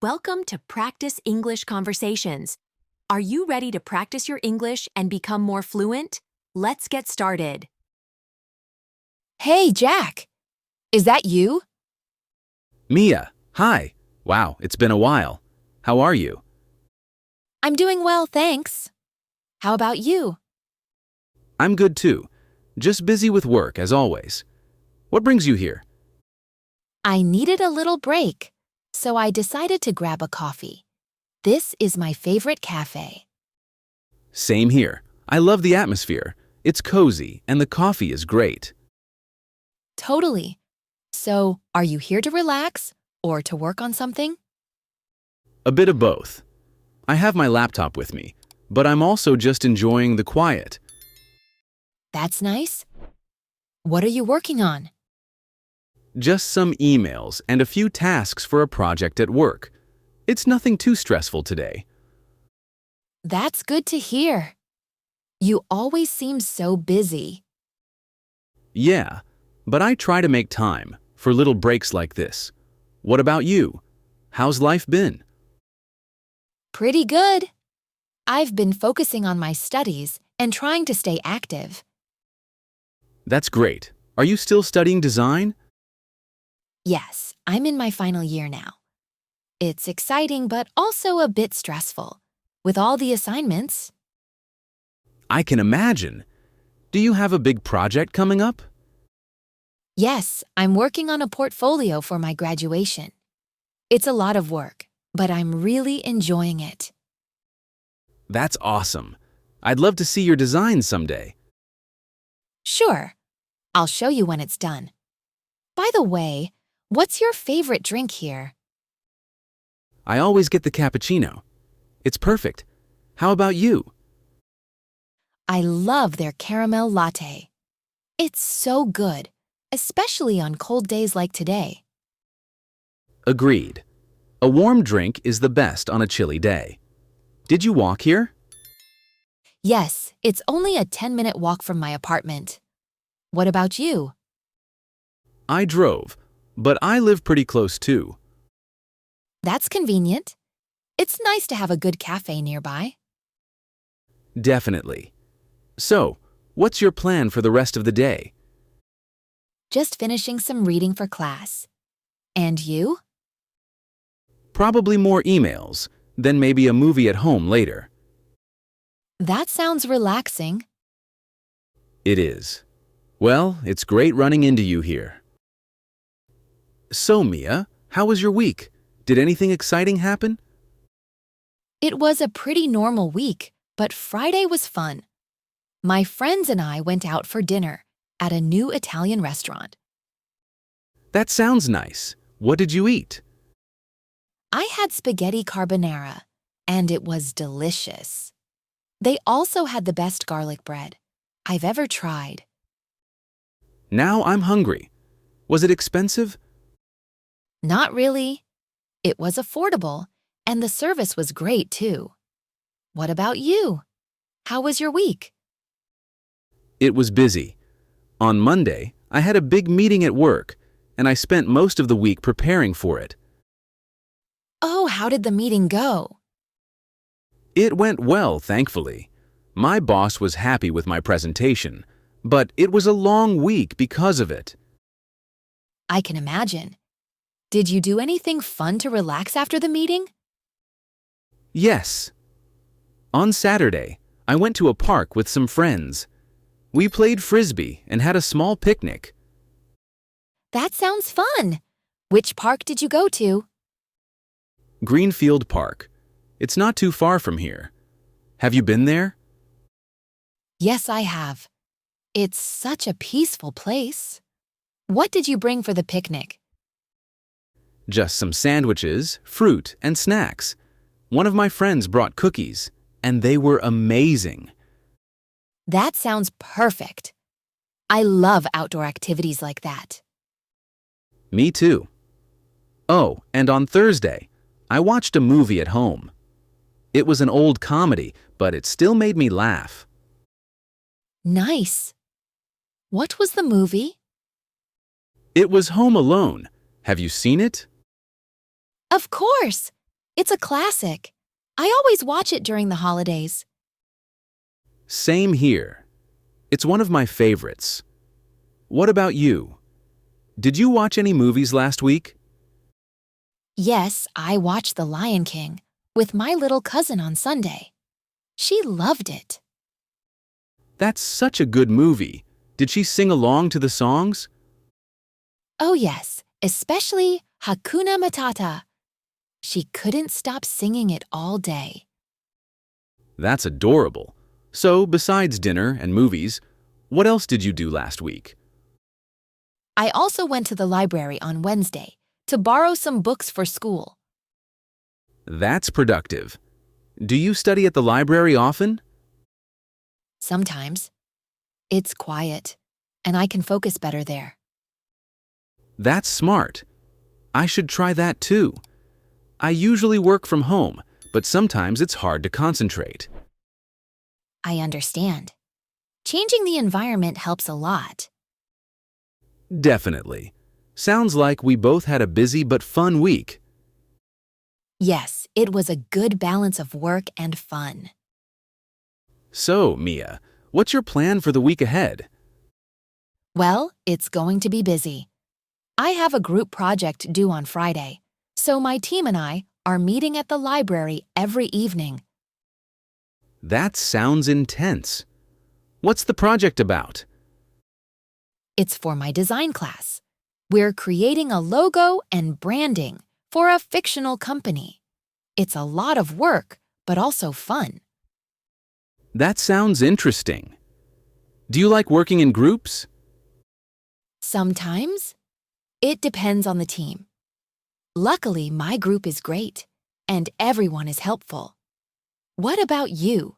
Welcome to Practice English Conversations. Are you ready to practice your English and become more fluent? Let's get started. Hey, Jack. Is that you? Mia, hi. Wow, it's been a while. How are you? I'm doing well, thanks. How about you? I'm good too. Just busy with work, as always. What brings you here? I needed a little break, so I decided to grab a coffee. This is my favorite cafe. Same here. I love the atmosphere. It's cozy, and the coffee is great. Totally. So, are you here to relax or to work on something? A bit of both. I have my laptop with me, but I'm also just enjoying the quiet. That's nice. What are you working on? Just some emails and a few tasks for a project at work. It's nothing too stressful today. That's good to hear. You always seem so busy. Yeah, but I try to make time for little breaks like this. What about you? How's life been? Pretty good. I've been focusing on my studies and trying to stay active. That's great. Are you still studying design? Yes, I'm in my final year now. It's exciting but also a bit stressful, with all the assignments. I can imagine. Do you have a big project coming up? Yes, I'm working on a portfolio for my graduation. It's a lot of work, but I'm really enjoying it. That's awesome. I'd love to see your design someday. Sure, I'll show you when it's done. By the way, what's your favorite drink here? I always get the cappuccino. It's perfect. How about you? I love their caramel latte. It's so good, especially on cold days like today. Agreed. A warm drink is the best on a chilly day. Did you walk here? Yes, it's only a 10-minute walk from my apartment. What about you? I drove, but I live pretty close too. That's convenient. It's nice to have a good cafe nearby. Definitely. So, what's your plan for the rest of the day? Just finishing some reading for class. And you? Probably more emails, then maybe a movie at home later. That sounds relaxing. It is. Well, it's great running into you here. So, Mia, how was your week? Did anything exciting happen? It was a pretty normal week, but Friday was fun. My friends and I went out for dinner at a new Italian restaurant. That sounds nice. What did you eat? I had spaghetti carbonara, and it was delicious. They also had the best garlic bread I've ever tried. Now I'm hungry. Was it expensive? Not really. It was affordable, and the service was great too. What about you? How was your week? It was busy. On Monday, I had a big meeting at work, and I spent most of the week preparing for it. Oh, how did the meeting go? It went well, thankfully. My boss was happy with my presentation, but it was a long week because of it. I can imagine. Did you do anything fun to relax after the meeting? Yes. On Saturday, I went to a park with some friends. We played frisbee and had a small picnic. That sounds fun. Which park did you go to? Greenfield Park. It's not too far from here. Have you been there? Yes, I have. It's such a peaceful place. What did you bring for the picnic? Just some sandwiches, fruit, and snacks. One of my friends brought cookies, and they were amazing. That sounds perfect. I love outdoor activities like that. Me too. Oh, and on Thursday, I watched a movie at home. It was an old comedy, but it still made me laugh. Nice. What was the movie? It was Home Alone. Have you seen it? Of course! It's a classic. I always watch it during the holidays. Same here. It's one of my favorites. What about you? Did you watch any movies last week? Yes, I watched The Lion King with my little cousin on Sunday. She loved it. That's such a good movie. Did she sing along to the songs? Oh yes, especially Hakuna Matata. She couldn't stop singing it all day. That's adorable. So, besides dinner and movies, what else did you do last week? I also went to the library on Wednesday to borrow some books for school. That's productive. Do you study at the library often? Sometimes. It's quiet, and I can focus better there. That's smart. I should try that too. I usually work from home, but sometimes it's hard to concentrate. I understand. Changing the environment helps a lot. Definitely. Sounds like we both had a busy but fun week. Yes, it was a good balance of work and fun. So, Mia, what's your plan for the week ahead? Well, it's going to be busy. I have a group project due on Friday, so my team and I are meeting at the library every evening. That sounds intense. What's the project about? It's for my design class. We're creating a logo and branding for a fictional company. It's a lot of work, but also fun. That sounds interesting. Do you like working in groups? Sometimes. It depends on the team. Luckily, my group is great, and everyone is helpful. What about you?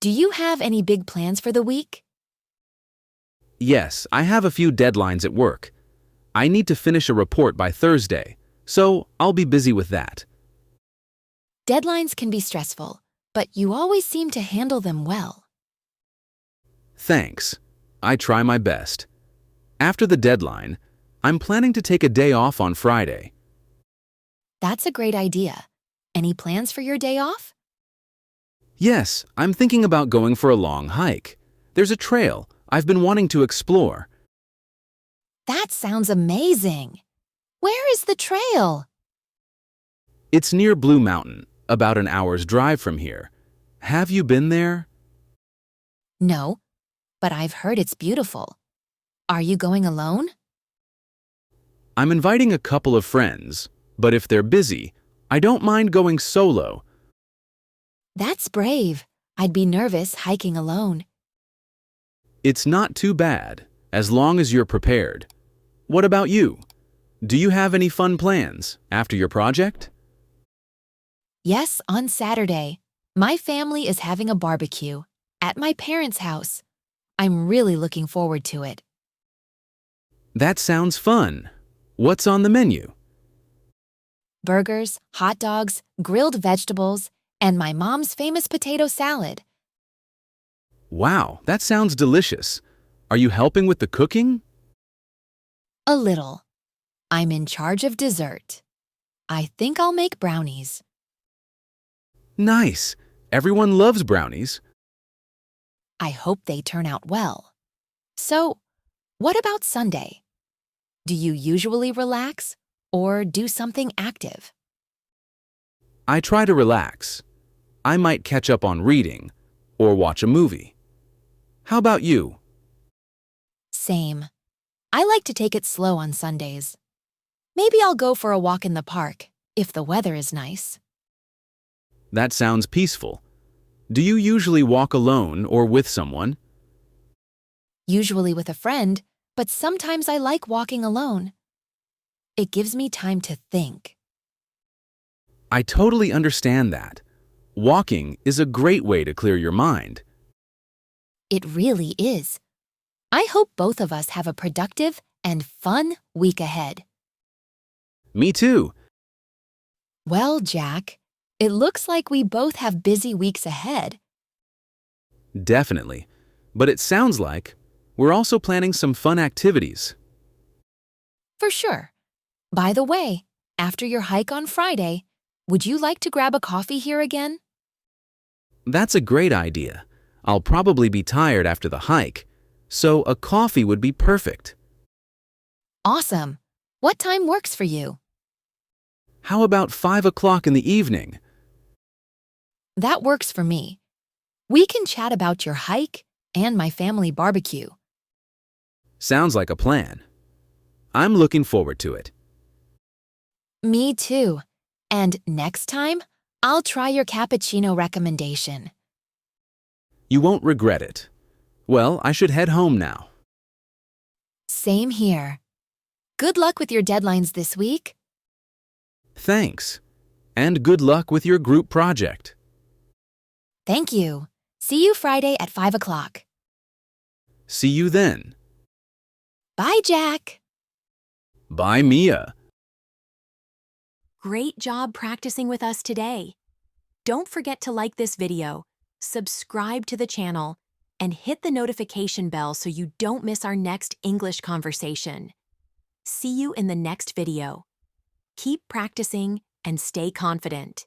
Do you have any big plans for the week? Yes, I have a few deadlines at work. I need to finish a report by Thursday, so I'll be busy with that. Deadlines can be stressful, but you always seem to handle them well. Thanks. I try my best. After the deadline, I'm planning to take a day off on Friday. That's a great idea. Any plans for your day off? Yes, I'm thinking about going for a long hike. There's a trail I've been wanting to explore. That sounds amazing. Where is the trail? It's near Blue Mountain, about an hour's drive from here. Have you been there? No, but I've heard it's beautiful. Are you going alone? I'm inviting a couple of friends, but if they're busy, I don't mind going solo. That's brave. I'd be nervous hiking alone. It's not too bad, as long as you're prepared. What about you? Do you have any fun plans after your project? Yes, on Saturday. My family is having a barbecue at my parents' house. I'm really looking forward to it. That sounds fun. What's on the menu? Burgers, hot dogs, grilled vegetables, and my mom's famous potato salad. Wow, that sounds delicious. Are you helping with the cooking? A little. I'm in charge of dessert. I think I'll make brownies. Nice. Everyone loves brownies. I hope they turn out well. So, what about Sunday? Do you usually relax or do something active? I try to relax. I might catch up on reading or watch a movie. How about you? Same. I like to take it slow on Sundays. Maybe I'll go for a walk in the park if the weather is nice. That sounds peaceful. Do you usually walk alone or with someone? Usually with a friend, but sometimes I like walking alone. It gives me time to think. I totally understand that. Walking is a great way to clear your mind. It really is. I hope both of us have a productive and fun week ahead. Me too. Well, Jack, it looks like we both have busy weeks ahead. Definitely. But it sounds like we're also planning some fun activities. For sure. By the way, after your hike on Friday, Would you like to grab a coffee here again? That's a great idea. I'll probably be tired after the hike, so a coffee would be perfect. Awesome. What time works for you? How about 5 o'clock in the evening? That works for me. We can chat about your hike and my family barbecue. Sounds like a plan. I'm looking forward to it. Me too. And next time, I'll try your cappuccino recommendation. You won't regret it. Well, I should head home now. Same here. Good luck with your deadlines this week. Thanks. And good luck with your group project. Thank you. See you Friday at 5 o'clock. See you then. Bye, Jack. Bye, Mia. Great job practicing with us today. Don't forget to like this video, subscribe to the channel, and hit the notification bell so you don't miss our next English conversation. See you in the next video. Keep practicing and stay confident.